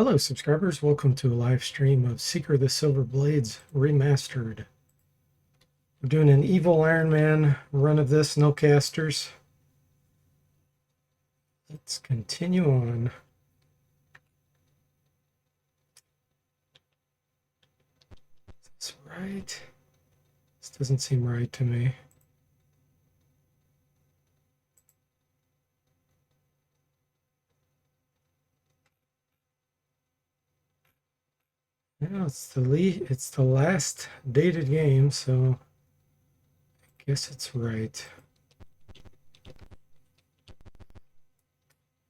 Hello subscribers, welcome to a live stream of Seeker of the Silver Blades Remastered. We're doing an Evil Iron Man run of this, no casters. Let's continue on. Is this right? This doesn't seem right to me. Yeah, it's the last dated game, so I guess it's right.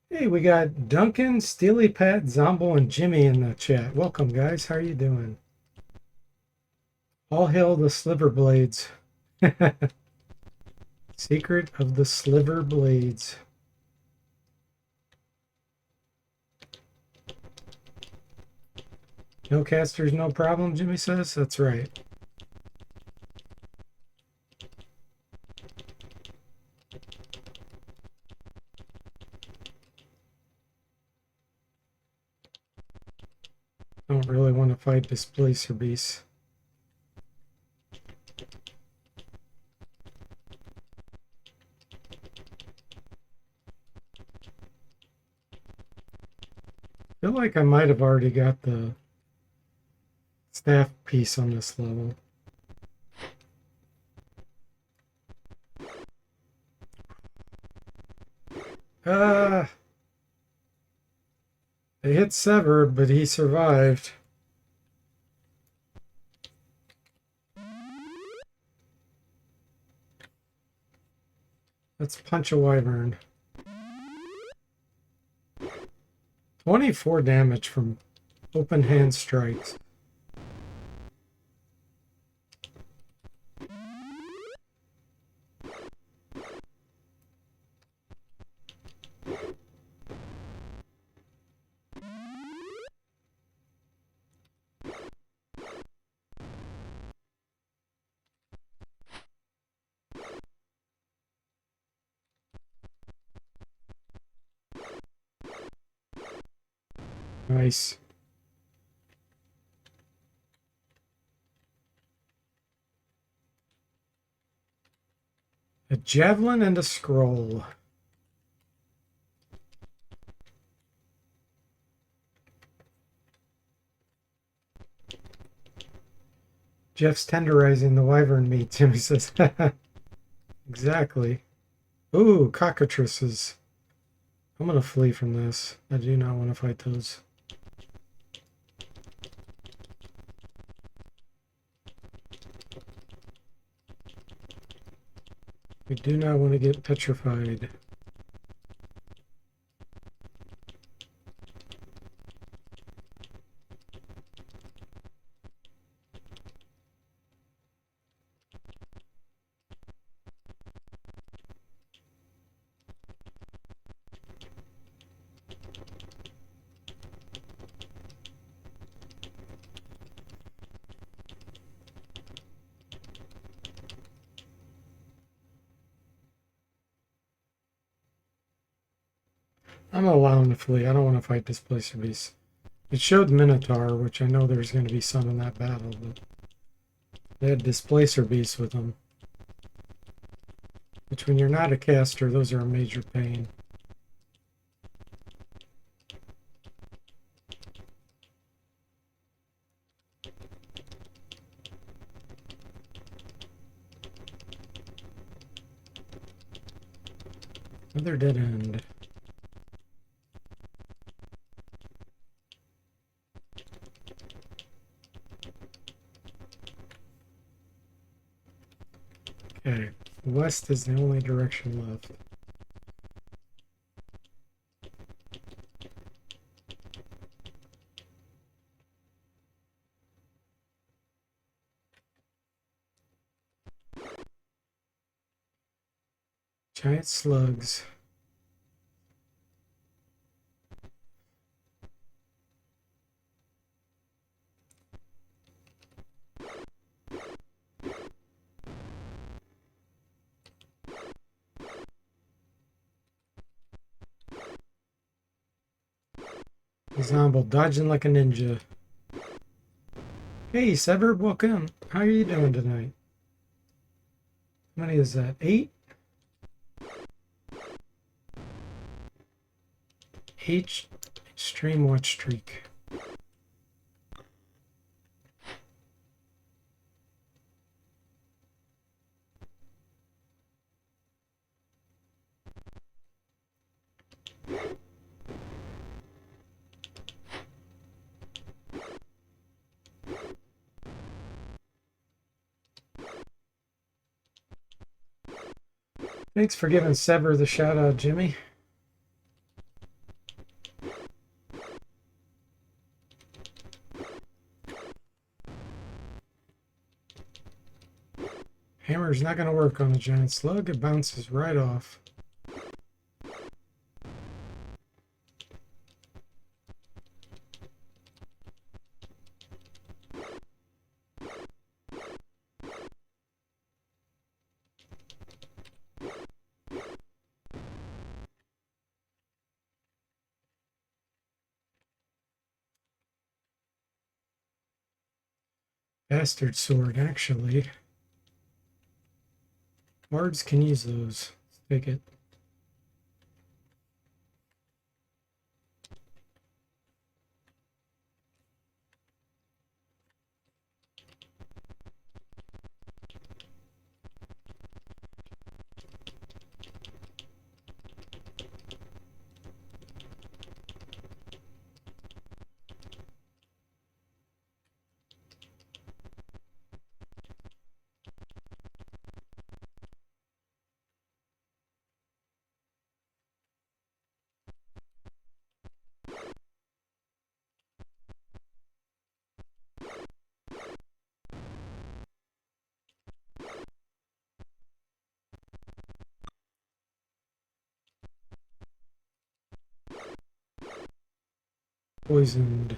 Hey, we got Duncan, Steely Pat, Zombo, and Jimmy in the chat. Welcome, guys. How are you doing? All hail the Sliver Blades. Secret of the Sliver Blades. No casters, no problem, Jimmy says. That's right. Don't really want to fight Displacer Beasts. I feel like I might have already got the staff piece on this level. They hit Sever, but he survived. Let's punch a wyvern. 24 damage from open hand strikes. Nice. A javelin and a scroll. Jeff's tenderizing the wyvern meat, Jimmy says. Exactly. Ooh, cockatrices. I'm going to flee from this. I do not want to fight those. We do not want to get petrified. I'm allowing to flee. I don't want to fight Displacer Beast. It showed Minotaur, which I know there's going to be some in that battle, but they had Displacer Beasts with them. Which, when you're not a caster, those are a major pain. Another dead end. Okay, west is the only direction left. Giant slugs. Zombo dodging like a ninja. Hey, Sever, welcome. How are you doing tonight? How many is that? 8? Extreme watch streak. Thanks for giving Sever the shout out, Jimmy. Hammer's not going to work on a giant slug. It bounces right off. Bastard sword, actually. Bards can use those. Let's take it. Poisoned.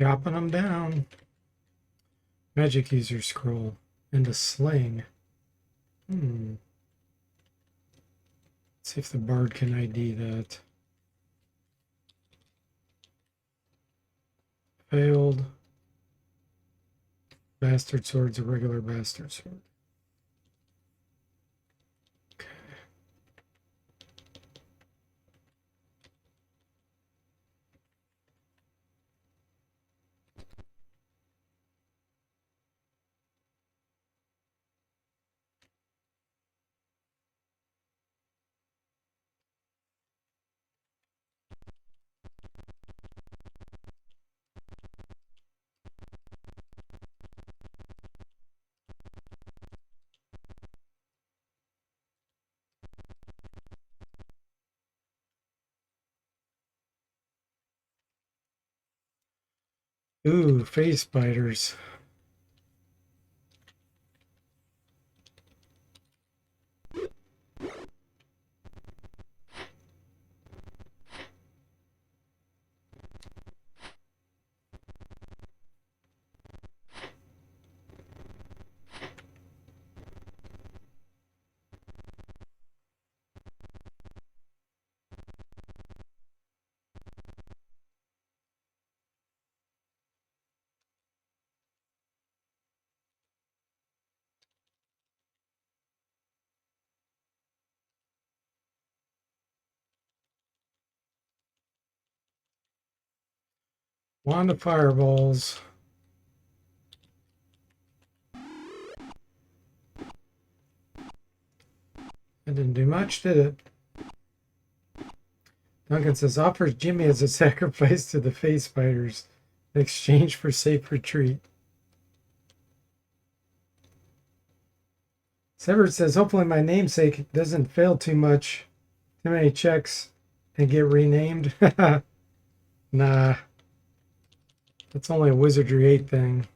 Chopping them down. Magic user scroll. And a sling. Let's see if the bard can ID that. Failed. Bastard sword's a regular bastard sword. Okay. Ooh, face biters. Wand of fireballs. That didn't do much, did it? Duncan says, offers Jimmy as a sacrifice to the face spiders in exchange for safe retreat. Severed says, hopefully my namesake doesn't fail too much. Too many checks and get renamed. Nah. That's only a Wizardry 8 thing.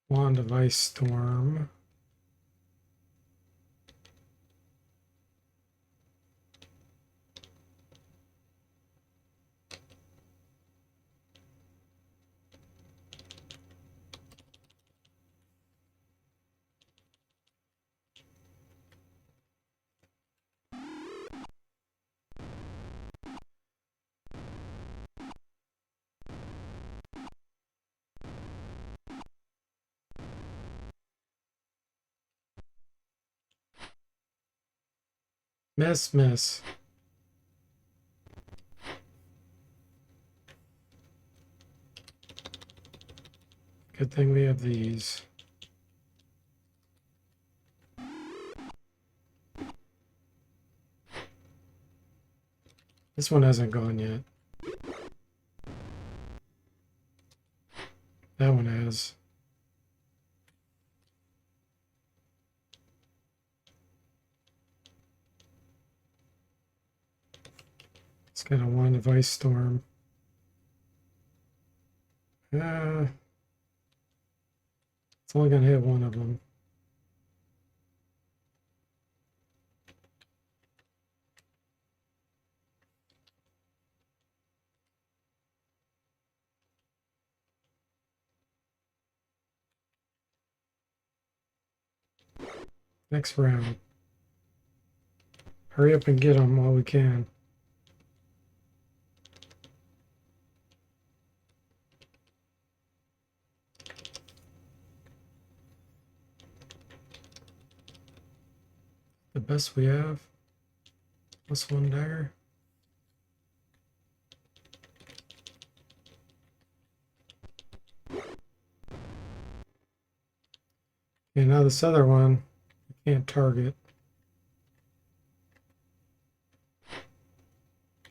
Wand of Ice Storm. Miss. Good thing we have these. This one hasn't gone yet. That one has. It's got a Wand of Ice Storm. It's only going to hit one of them. Next round. Hurry up and get them while we can. The best we have. Plus 1 dagger. Okay, now this other one, I can't target.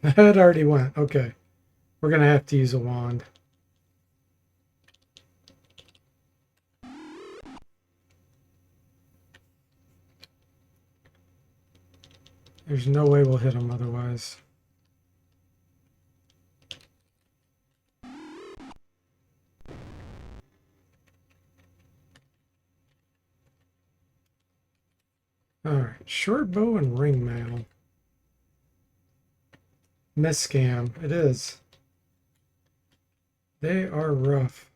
It already went. Okay. We're going to have to use a wand. There's no way we'll hit them otherwise. Alright, short bow and ring mail. Miss scam. It is. They are rough.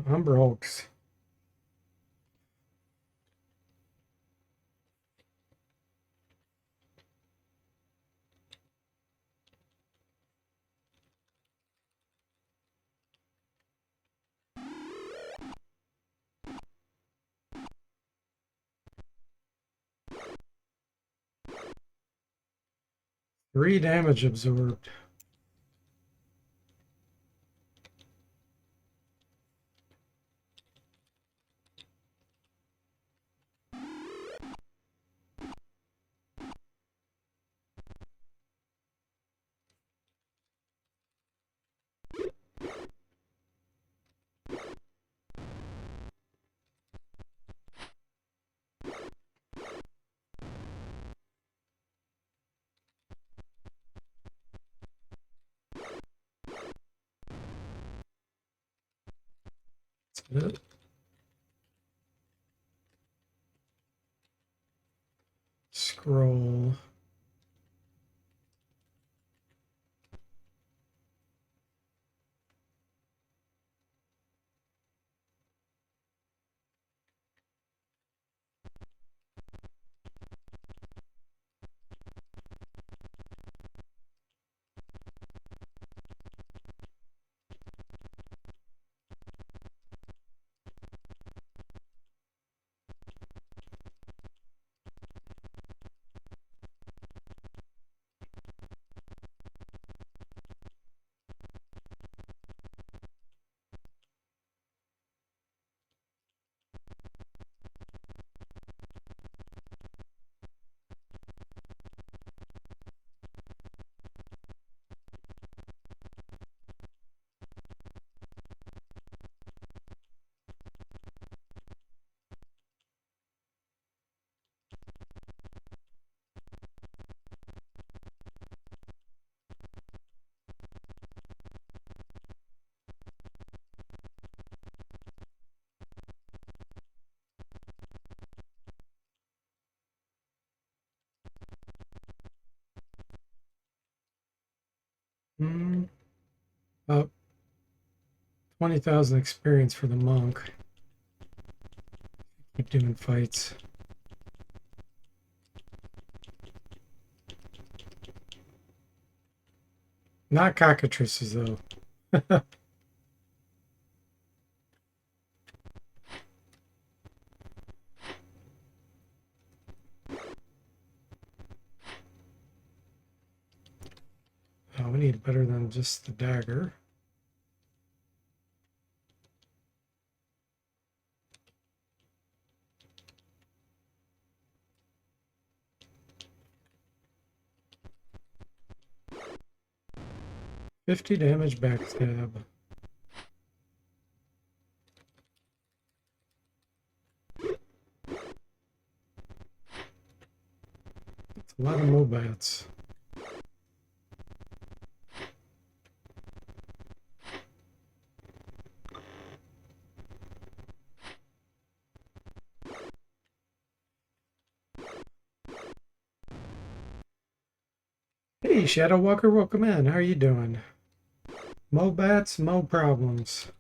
Umber Hulks. Three damage absorbed. That's it. Hmm. Oh, 20,000 experience for the monk. Keep doing fights. Not cockatrices, though. Oh, we need better than just the dagger. $50 damage backstab. That's a lot of Mobats. Hey, Shadow Walker, welcome in. How are you doing? Mobats, mo problems.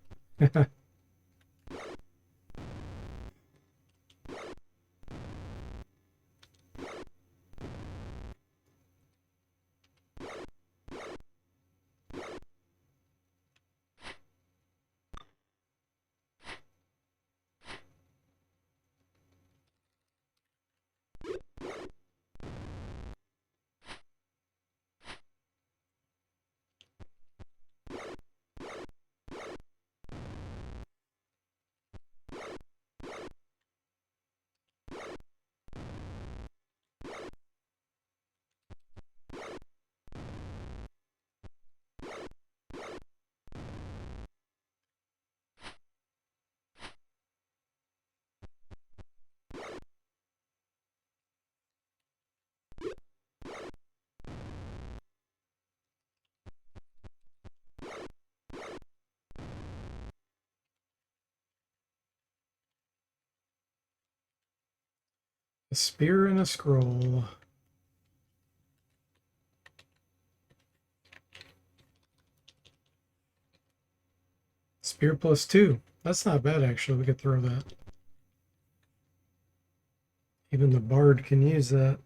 A spear and a scroll. Spear +2. That's not bad, actually. We could throw that. Even the bard can use that.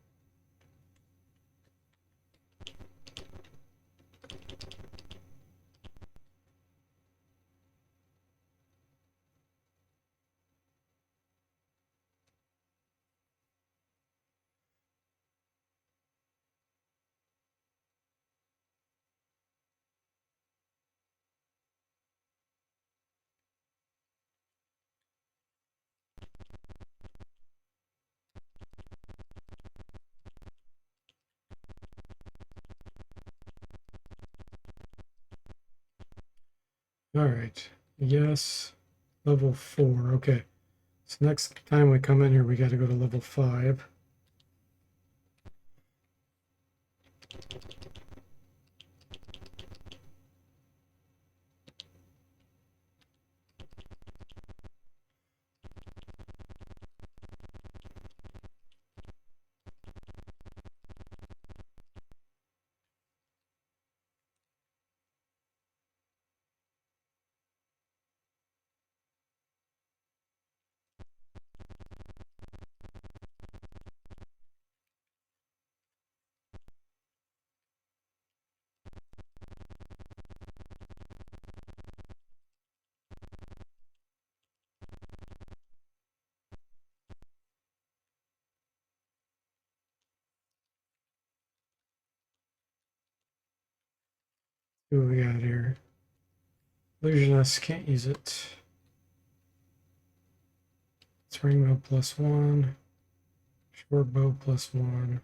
All right. Yes. Level 4. Okay. So next time we come in here, we got to go to level 5. See what we got here. Illusionist, can't use it. It's rainbow +1. Short bow +1.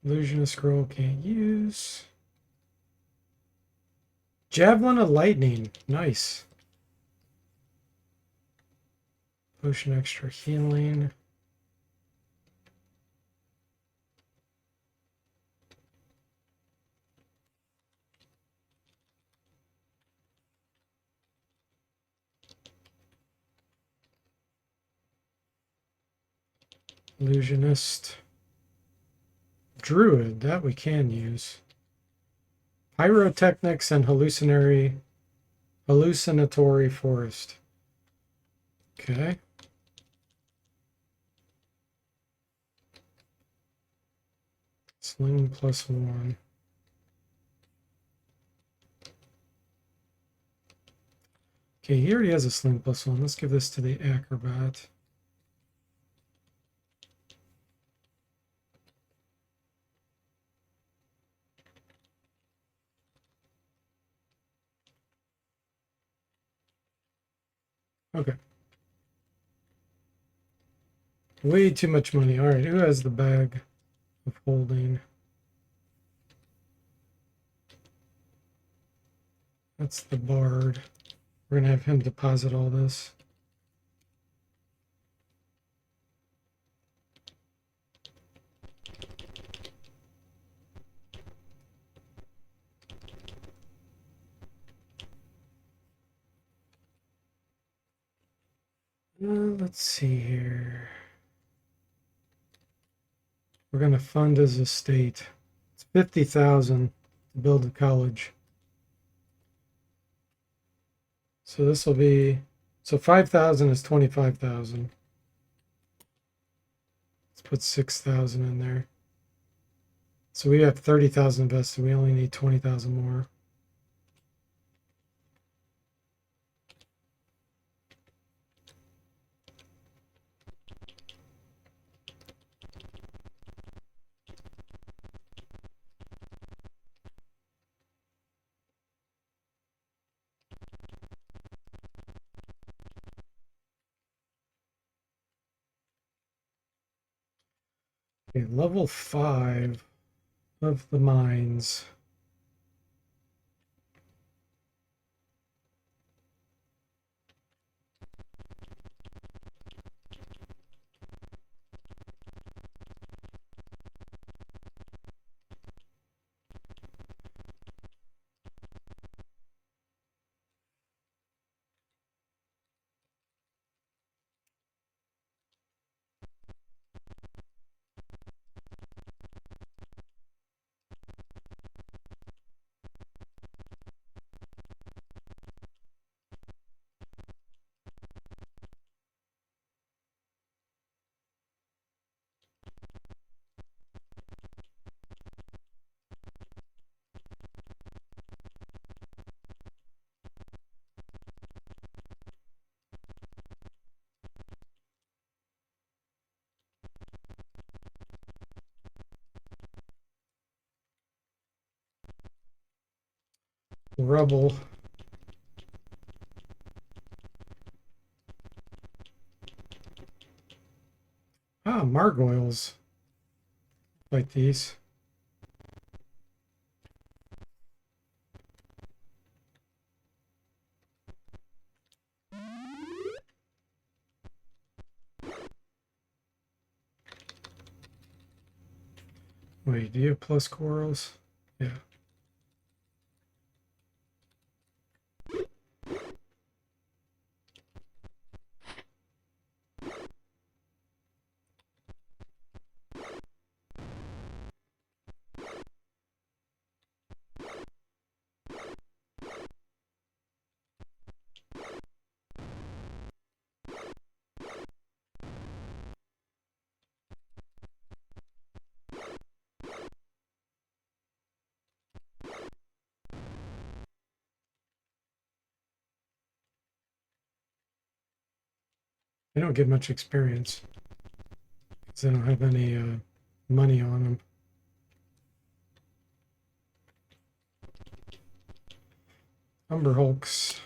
Illusionist scroll can't use. Javelin of lightning. Nice. Potion extra healing. Illusionist. Druid, that we can use. Pyrotechnics and hallucinatory forest. Okay. Sling +1. Okay, he already has a sling +1. Let's give this to the acrobat. Okay. Way too much money. All right, who has the bag of holding? That's the bard. We're going to have him deposit all this. Let's see here. We're going to fund his estate. It's 50,000 to build a college. So this will be, so 5,000 is 25,000. Let's put 6,000 in there. So we have 30,000 invested. We only need 20,000 more. Okay, level 5 of the mines. Rubble. Ah, margoyles. Like these. Wait, do you have plus corals? Yeah. They don't get much experience because they don't have any money on them. Umber Hulks.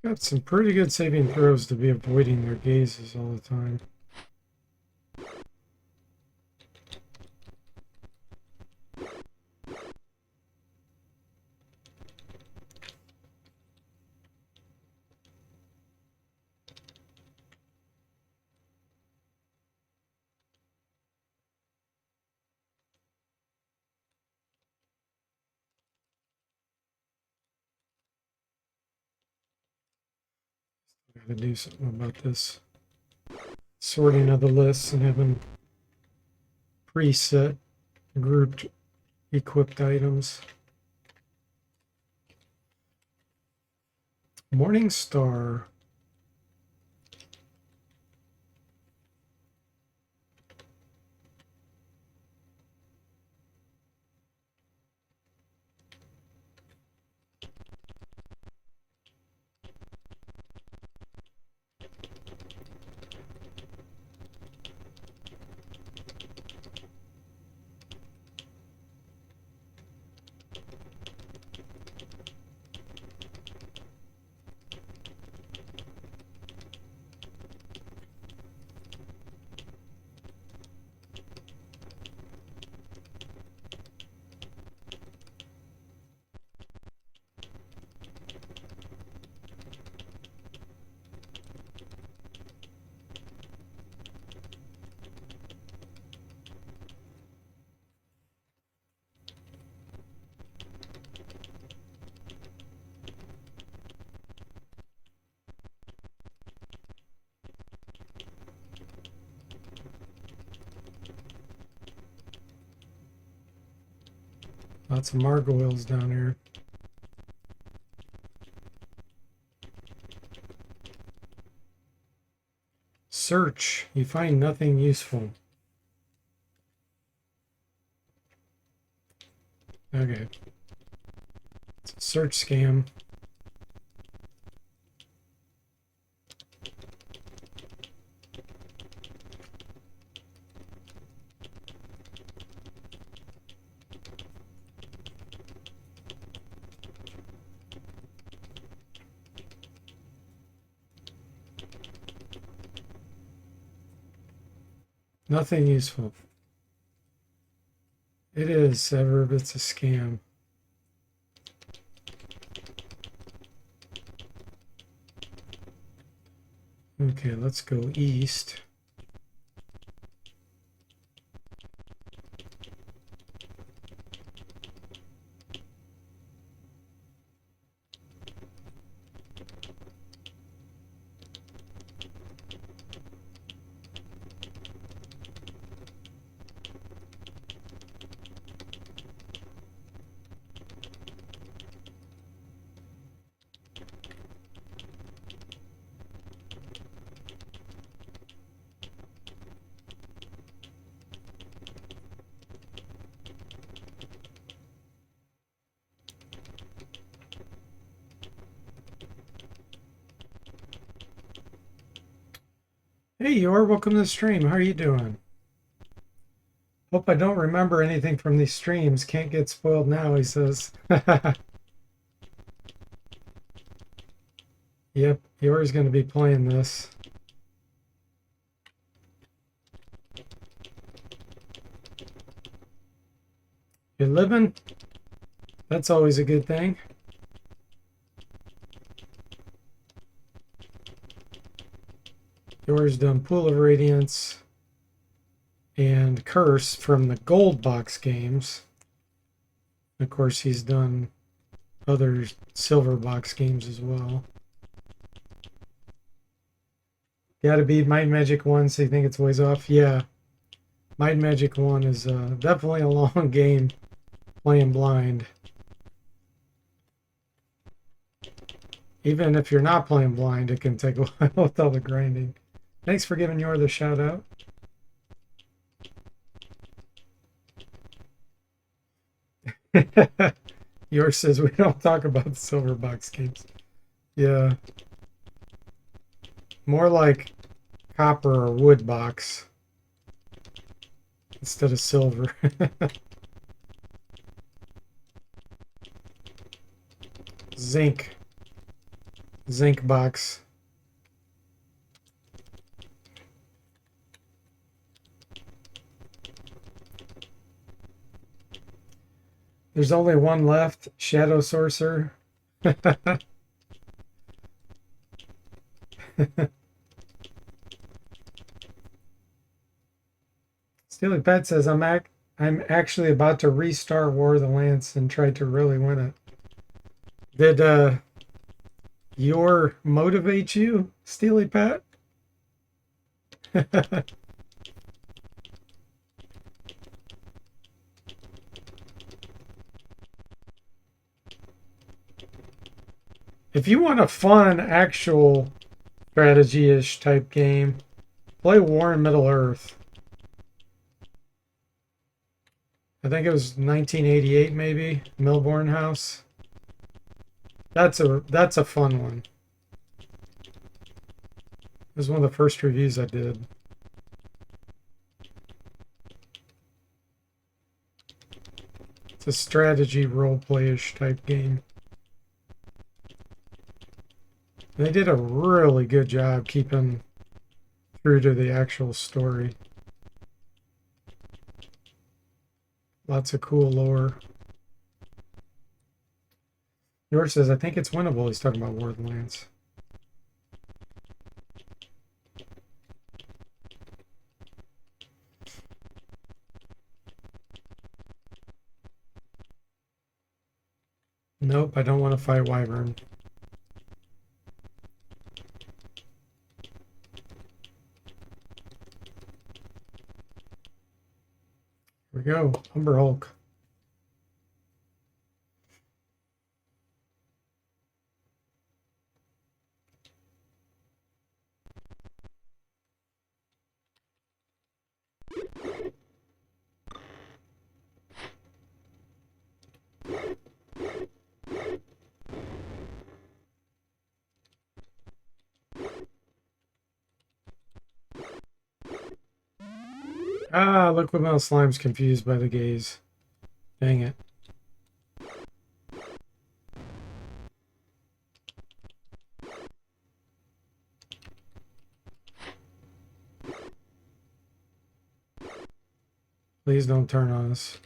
Got some pretty good saving throws to be avoiding their gazes all the time. gotta do something about this sorting of the lists and having preset grouped equipped items. Morning Star. Lots of gargoyles down here. Search. You find nothing useful. Okay. It's a search scam. Nothing useful. It is, Severb. It's a scam. Okay, let's go east. Hey, Yor, welcome to the stream. How are you doing? Hope I don't remember anything from these streams. Can't get spoiled now, he says. Yep, Yor's going to be playing this. You're living? That's always a good thing. Yor's done Pool of Radiance and Curse from the Gold Box games. Of course, he's done other Silver Box games as well. Gotta beat Might Magic 1, so you think it's ways off? Yeah. Might Magic 1 is definitely a long game playing blind. Even if you're not playing blind, it can take a while with all the grinding. Thanks for giving Yor the shout out. Yor says we don't talk about the silver box games. Yeah. More like copper or wood box instead of silver. Zinc box. There's only one left, Shadow Sorcerer. Steely Pet says I'm actually about to restart War of the Lance and try to really win it. Your motivates you, Steely Pat? If you want a fun, actual strategy-ish type game, play War in Middle Earth. I think it was 1988, maybe. Milbourne House. That's a fun one. It was one of the first reviews I did. It's a strategy role-play-ish type game. They did a really good job keeping true to the actual story. Lots of cool lore. George says, I think it's winnable. He's talking about Borderlands. Nope, I don't want to fight Wyvern. Here we go. Umber Hulk. Ah, Liquid Metal Slime's confused by the gaze. Dang it. Please don't turn on us.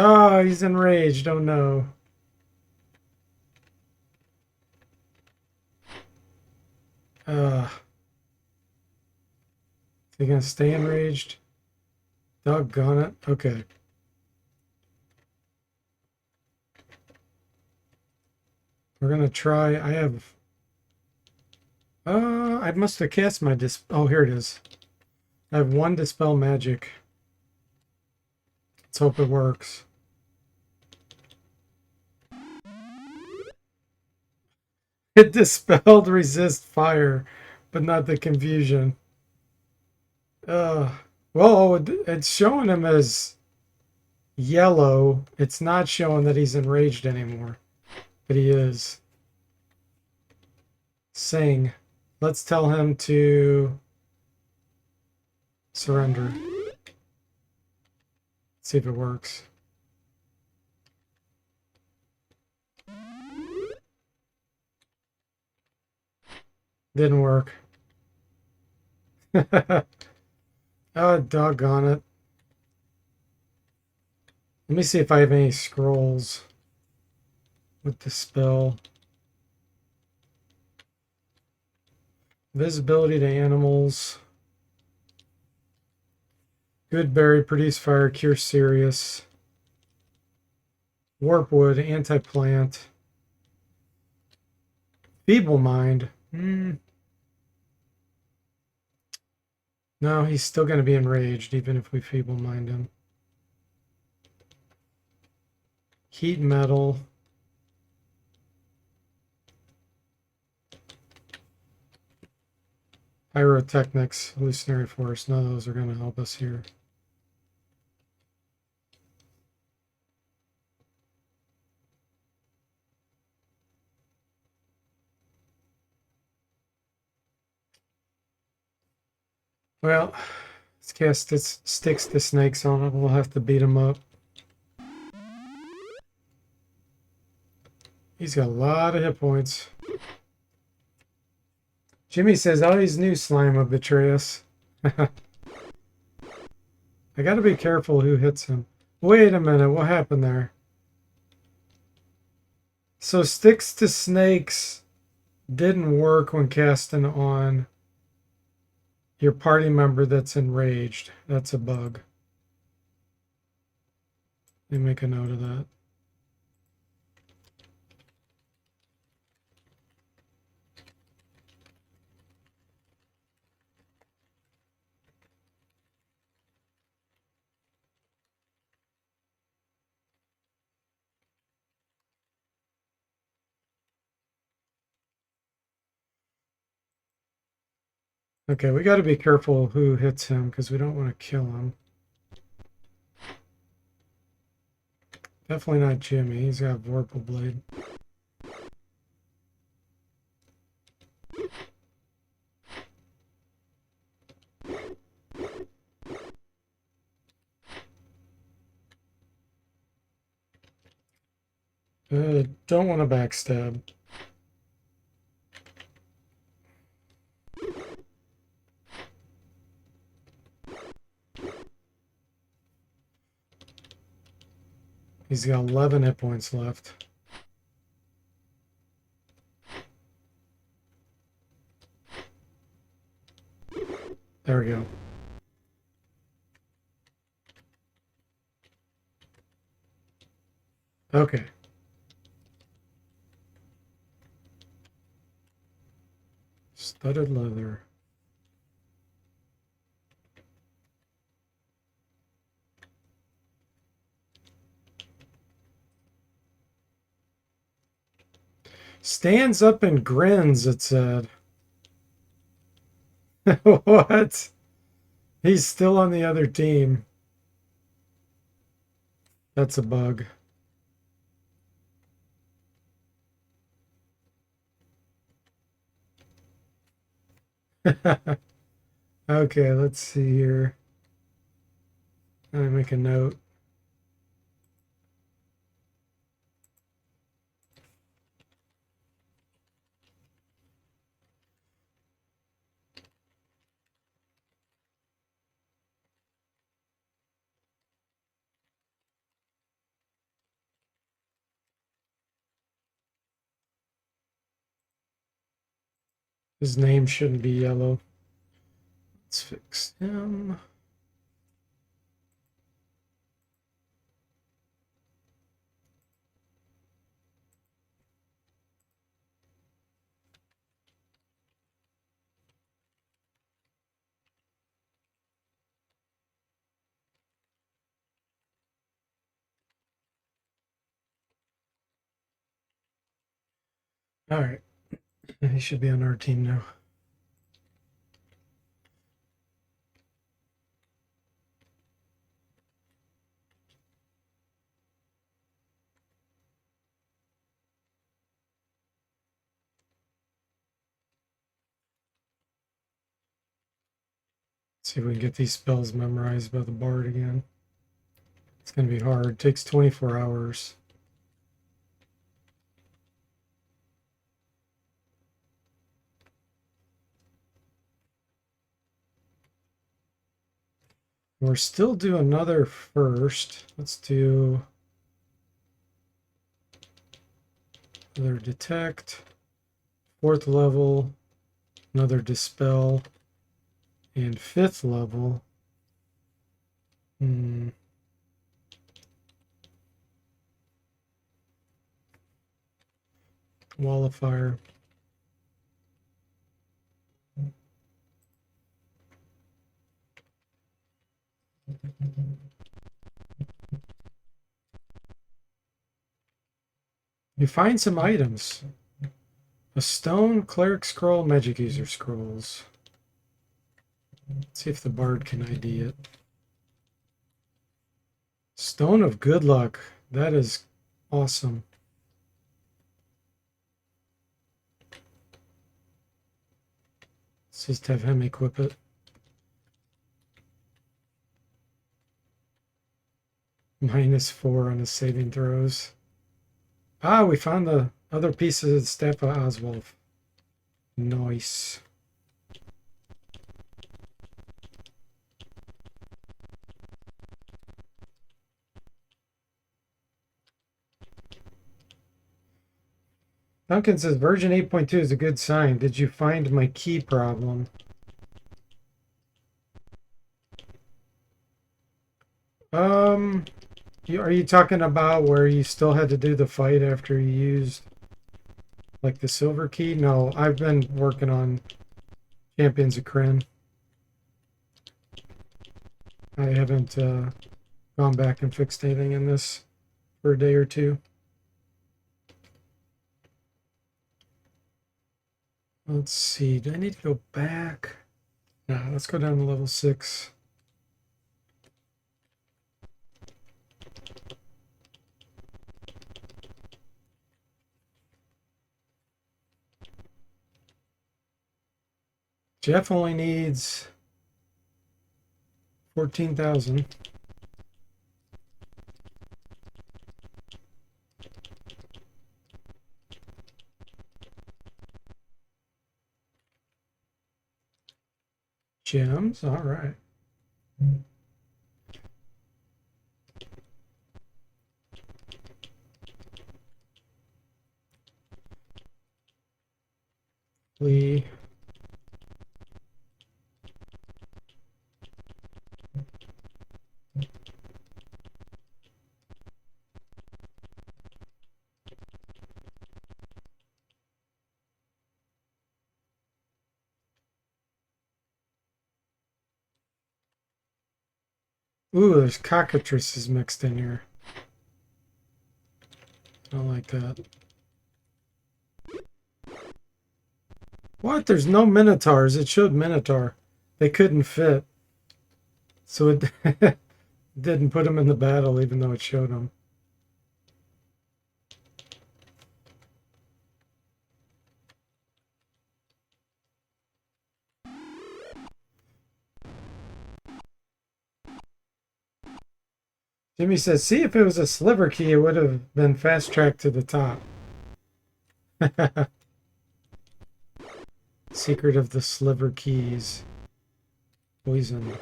Oh, he's enraged. Oh no. Is he gonna stay enraged? Doggone it. Okay. We're gonna try. I have. I must have cast my Oh, here it is. I have one Dispel Magic. Let's hope it works. It dispelled resist fire, but not the confusion. Well, it's showing him as yellow. It's not showing that he's enraged anymore, but he is. Sing. Let's tell him to surrender. See if it works. Didn't work. Oh, doggone it. Let me see if I have any scrolls with the spell. Visibility to animals. Good berry, produce fire, cure serious. Warpwood, anti-plant. Feeble mind. No, he's still going to be enraged, even if we feeble mind him. Heat metal. Pyrotechnics, hallucinatory force. None of those are going to help us here. Well, let's cast this sticks to snakes on it. We'll have to beat him up. He's got a lot of hit points. Jimmy says, always knew slime would betray us. I gotta be careful who hits him. Wait a minute, what happened there? So sticks to snakes didn't work when casting on your party member that's enraged. That's a bug. Let me make a note of that. Okay, we got to be careful who hits him because we don't want to kill him. Definitely not Jimmy. He's got Vorpal Blade. Don't want to backstab. He's got 11 hit points left. There we go. Okay. Studded leather. Stands up and grins, it said. What? He's still on the other team. That's a bug. Okay, let's see here. Let me make a note. His name shouldn't be yellow. Let's fix him. All right. He should be on our team now. See if we can get these spells memorized by the bard again. It's going to be hard. It takes 24 hours. We're still doing another first. Let's do another detect. 4th level. Another dispel. And 5th level. Wall of fire. You find some items. A stone, cleric scroll, magic user scrolls. Let's see if the bard can ID it. Stone of good luck. That is awesome. Let's just have him equip it. -4 on his saving throws. Ah, we found the other pieces of the Staff of Oswald. Nice. Duncan says version 8.2 is a good sign. Did you find my key problem? Are you talking about where you still had to do the fight after you used like the silver key? No, I've been working on Champions of Kryn. I haven't gone back and fixed anything in this for a day or two. Let's see. Do I need to go back? No, let's go down to level 6. Jeff only needs 14,000. Gems, all right. Lee. Ooh, there's cockatrices mixed in here. I don't like that. What? There's no minotaurs. It showed minotaur. They couldn't fit. So it didn't put them in the battle even though it showed them. Jimmy says, see, if it was a sliver key, it would have been fast tracked to the top. Secret of the sliver keys. Poison.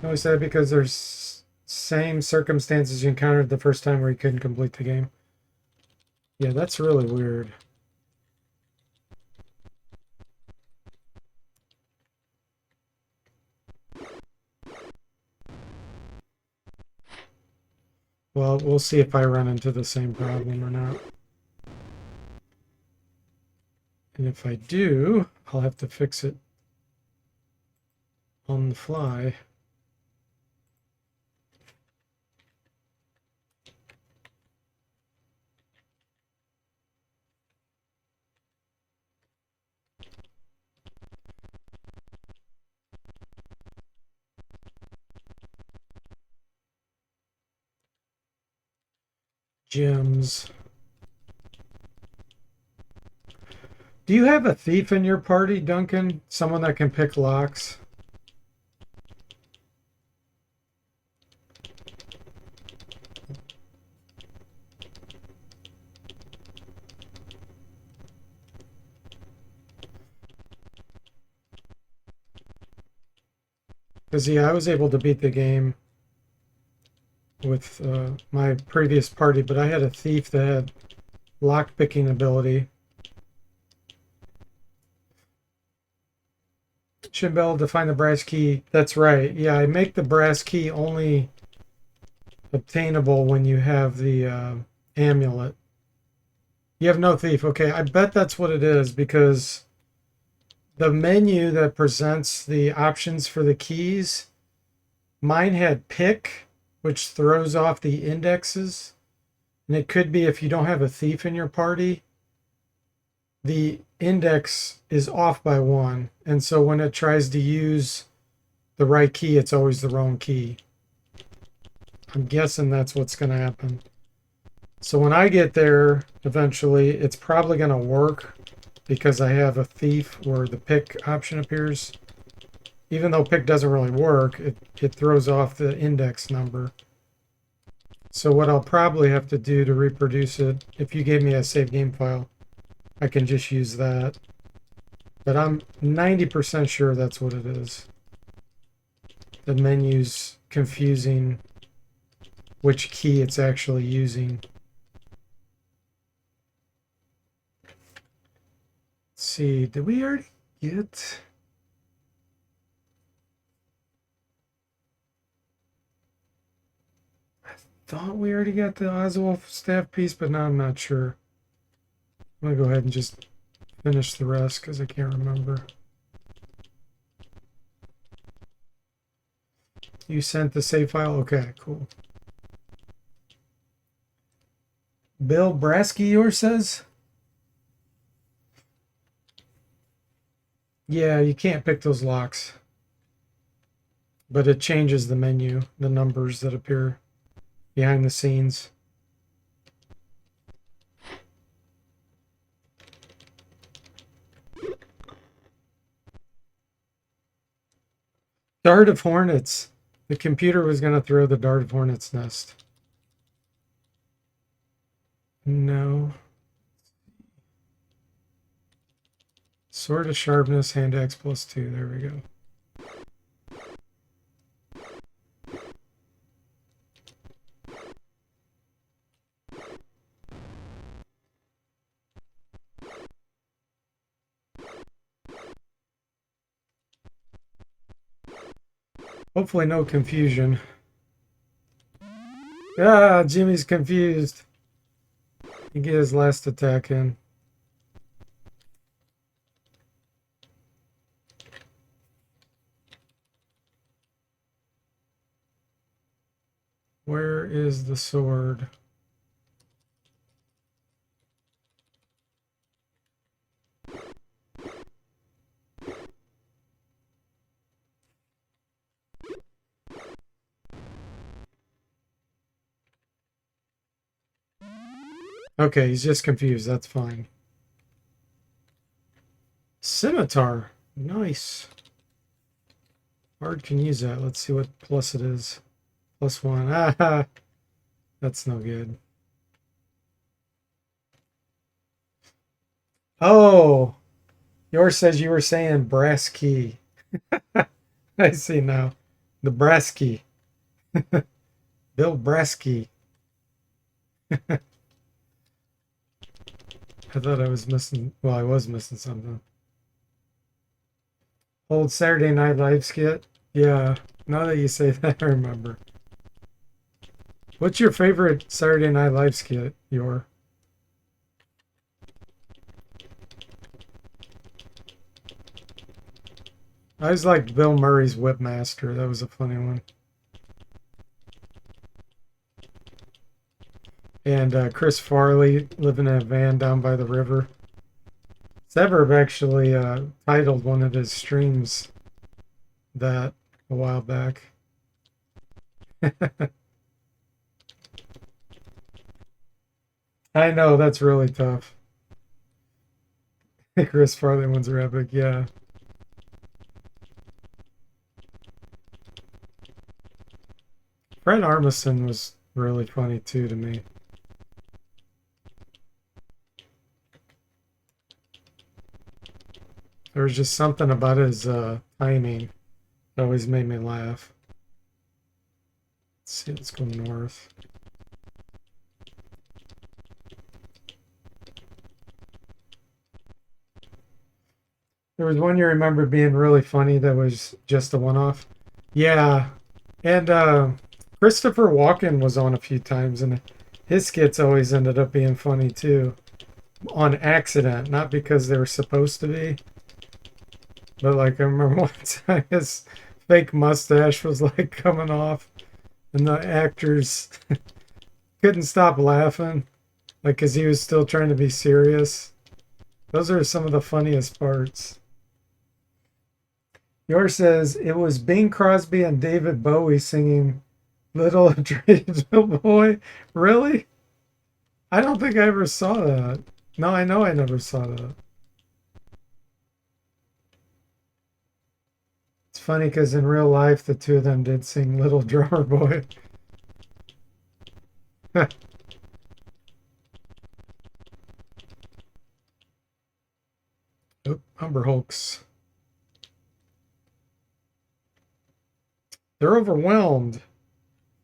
No, he said because there's same circumstances you encountered the first time where you couldn't complete the game. Yeah, that's really weird. Well, we'll see if I run into the same problem or not. And if I do, I'll have to fix it on the fly. Gems. Do you have a thief in your party, Duncan? Someone that can pick locks? Because, yeah, I was able to beat the game with my previous party, but I had a thief that had lock picking ability. Should be able to find the brass key. That's right. Yeah, I make the brass key only obtainable when you have the amulet. You have no thief. Okay, I bet that's what it is because the menu that presents the options for the keys, mine had pick, which throws off the indexes. And it could be if you don't have a thief in your party, the index is off by 1. And so when it tries to use the right key, it's always the wrong key. I'm guessing that's what's going to happen. So when I get there, eventually, it's probably going to work because I have a thief where the pick option appears. Even though pick doesn't really work, it throws off the index number. So what I'll probably have to do to reproduce it, if you gave me a save game file, I can just use that. But I'm 90% sure that's what it is. The menus confusing which key it's actually using. Let's see, did we already get... I thought we already got the Oswald staff piece, but now I'm not sure. I'm going to go ahead and just finish the rest because I can't remember. You sent the save file? Okay, cool. Bill Brasky, yours says? Yeah, you can't pick those locks. But it changes the menu, the numbers that appear behind the scenes. Dart of Hornets. The computer was going to throw the Dart of Hornets nest. No. Sword of Sharpness, hand axe +2. There we go. Hopefully no confusion. Ah, Jimmy's confused. He get his last attack in. Where is the sword? Okay, he's just confused. That's fine. Scimitar. Nice. Bard can use that. Let's see what plus it is. +1. Ah, that's no good. Oh, yours says you were saying brass key. I see now. The brass key. Bill Brasky. I thought I was missing. Well, I was missing something. Old Saturday Night Live skit. Yeah, now that you say that, I remember. What's your favorite Saturday Night Live skit, your? I always liked Bill Murray's Whipmaster. That was a funny one. And Chris Farley living in a van down by the river. Severb actually titled one of his streams that a while back. I know, that's really tough. Chris Farley ones are epic, yeah. Fred Armisen was really funny too to me. There was just something about his timing that always made me laugh. Let's see, let's go north. There was one you remember being really funny that was just a one-off. Yeah, and Christopher Walken was on a few times, and his skits always ended up being funny too. On accident, not because they were supposed to be. But like I remember one time his fake mustache was like coming off and the actors couldn't stop laughing. Like because he was still trying to be serious. Those are some of the funniest parts. Yours says it was Bing Crosby and David Bowie singing Little Dreams Boy. Really? I don't think I ever saw that. No, I know I never saw that. It's funny because in real life, the two of them did sing Little Drummer Boy. Oh, Umber Hulks. They're overwhelmed.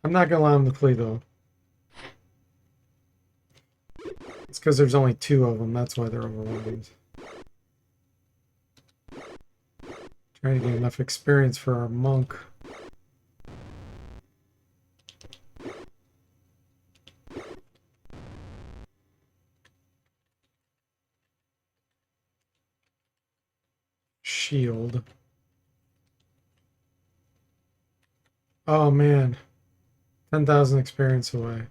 I'm not gonna allow them to flee though. It's because there's only 2 of them. That's why they're overwhelmed. Trying to get enough experience for our monk. Shield. Oh man. 10,000 experience away.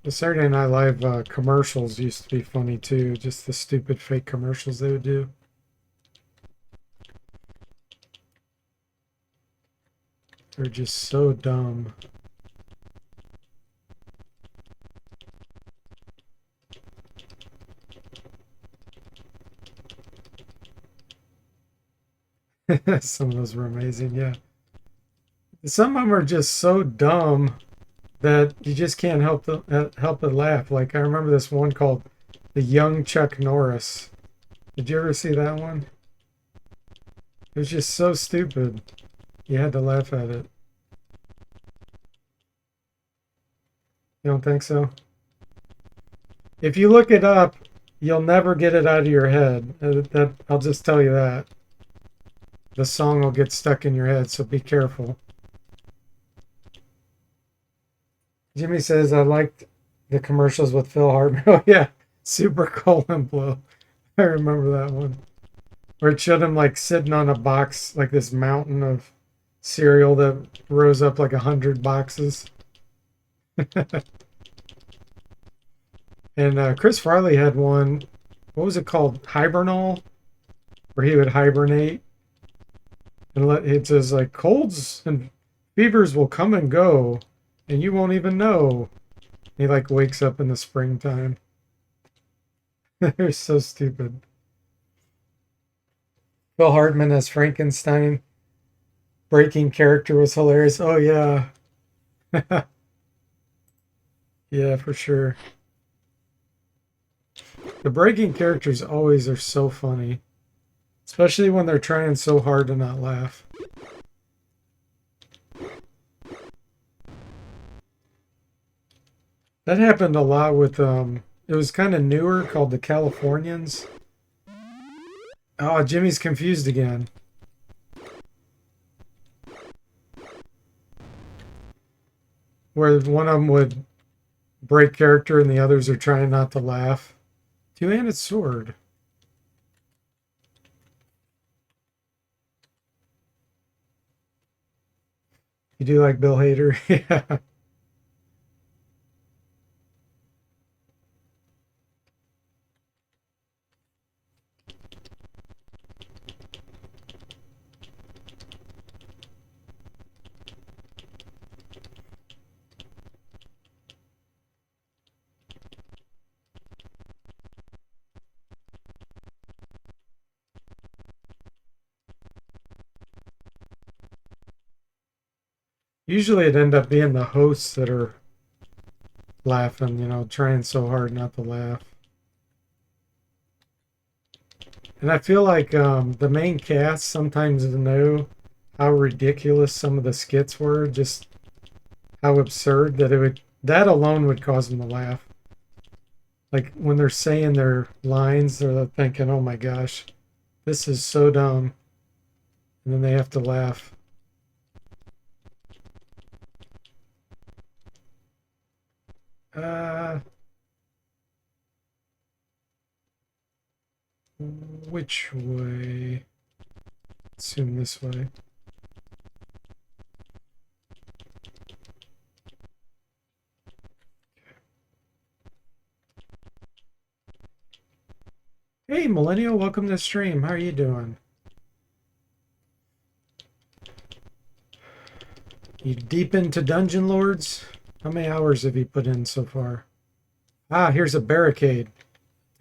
The Saturday Night Live commercials used to be funny too. Just the stupid fake commercials they would do. They're just so dumb. Some of those were amazing, yeah. Some of them are just so dumb that you just can't help but laugh. Like I remember this one called The Young Chuck Norris. Did you ever see that one? It was just so stupid. You had to laugh at it. You don't think so? If you look it up, you'll never get it out of your head. That I'll just tell you that. The song will get stuck in your head, so be careful. Jimmy says, I liked the commercials with Phil Hartman. Oh, yeah. Super colon blow. I remember that one. Where it showed him like sitting on a box, like this mountain of cereal that rose up like 100 boxes. And Chris Farley had one. What was it called? Hibernal? Where he would hibernate. And it says like colds and fevers will come and go. And you won't even know. He like wakes up in the springtime. They're so stupid. Phil Hartman as Frankenstein. Breaking character was hilarious. Oh yeah. Yeah, for sure. The breaking characters always are so funny. Especially when they're trying so hard to not laugh. That happened a lot with it was kind of newer called the Californians. Oh, Jimmy's confused again. Where one of them would break character and the others are trying not to laugh. Two-handed sword. You do like Bill Hader? Yeah. Usually it end up being the hosts that are laughing, trying so hard not to laugh. And I feel like the main cast sometimes know how ridiculous some of the skits were, just how absurd that alone would cause them to laugh. Like when they're saying their lines, they're thinking, "Oh my gosh, this is so dumb," and then they have to laugh. Uh, which way? Assume this way. Hey, Millennial, welcome to the stream. How are you doing? You deep into Dungeon Lords? How many hours have you put in so far? Ah, here's a barricade.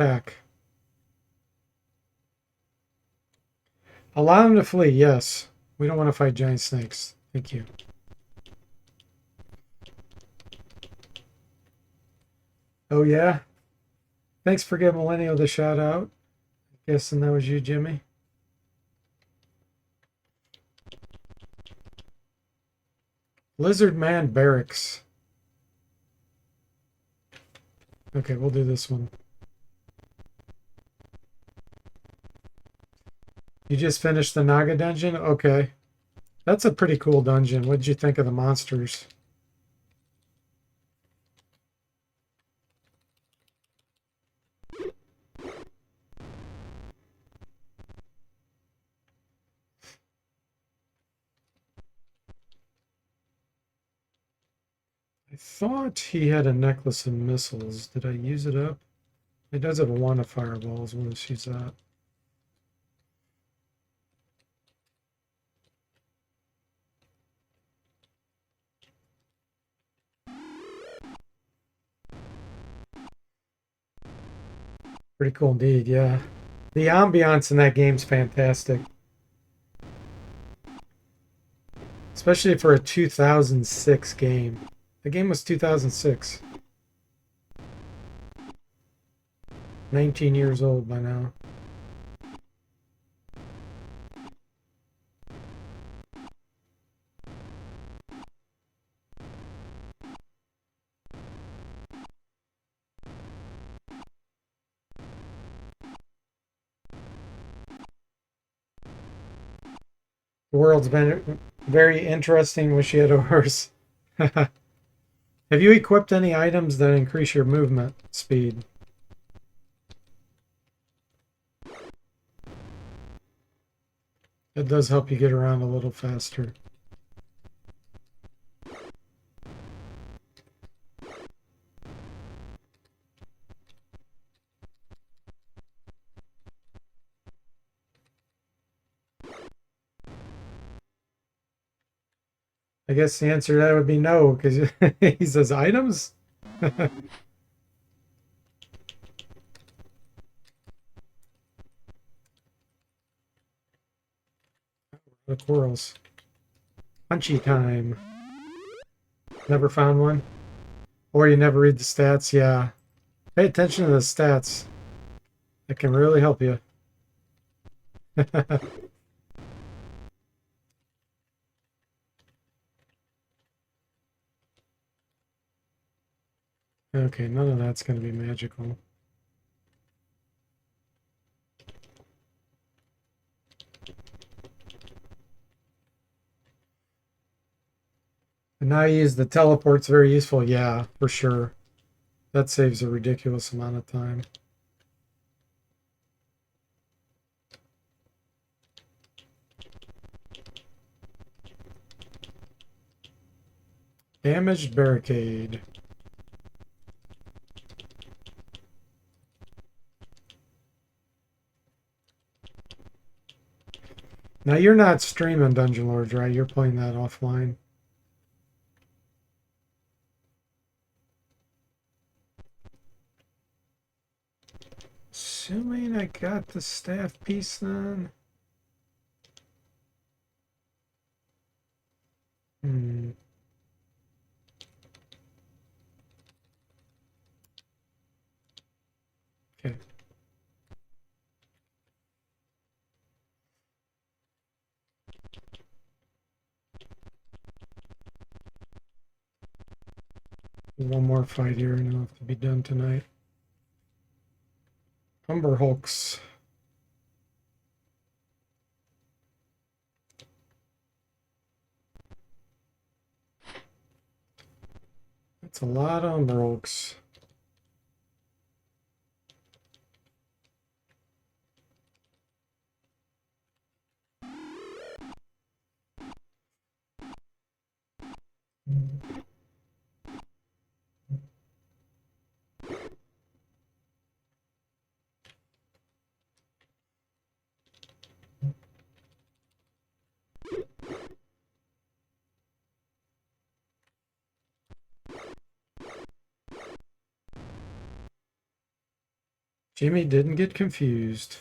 Attack. Allow them to flee, yes. We don't want to fight giant snakes. Thank you. Oh, yeah? Thanks for giving Millennial the shout out. Guessing that was you, Jimmy. Lizard Man Barracks. Okay, we'll do this one. You just finished the Naga dungeon? Okay. That's a pretty cool dungeon. What did you think of the monsters? I thought he had a necklace of missiles. Did I use it up? He does have a wand of fireballs. What is use that? Pretty cool indeed, yeah. The ambiance in that game's fantastic. Especially for a 2006 game. The game was 2006. 19 years old by now. The world's been very interesting. Wish you had a horse. Have you equipped any items that increase your movement speed? It does help you get around a little faster. I guess the answer to that would be no, because he says items? The corals. Punchy time. Never found one? Or you never read the stats? Yeah. Pay attention to the stats. It can really help you. Okay, none of that's going to be magical. And now you use the teleport's very useful. Yeah, for sure. That saves a ridiculous amount of time. Damaged barricade. Now you're not streaming Dungeon Lords, right? You're playing that offline. Assuming I got the staff piece then. Hmm. Okay. One more fight here and it'll have to be done tonight. Humber Hulks. That's a lot of Humber Hulks. Jimmy didn't get confused.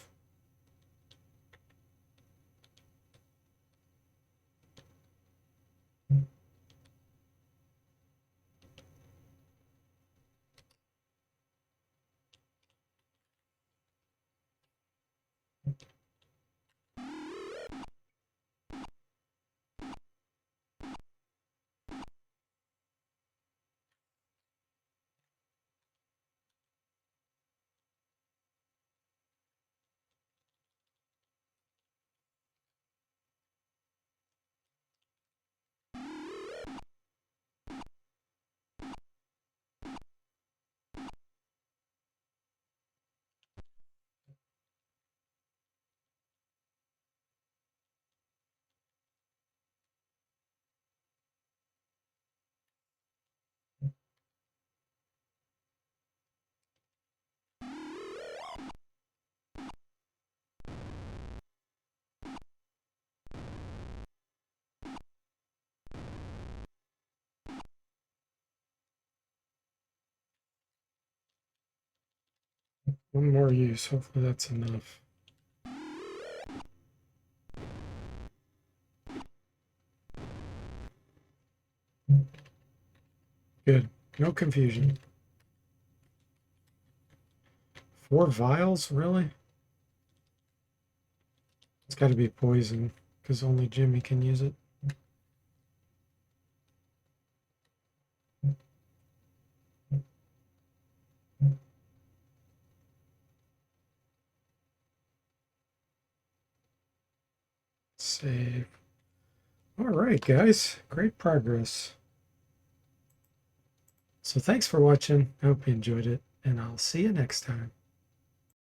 One more use. Hopefully that's enough. Good. No confusion. 4 vials? Really? It's got to be poison, because only Jimmy can use it. Save. All right, guys. Great progress. So thanks for watching. I hope you enjoyed it, and I'll see you next time.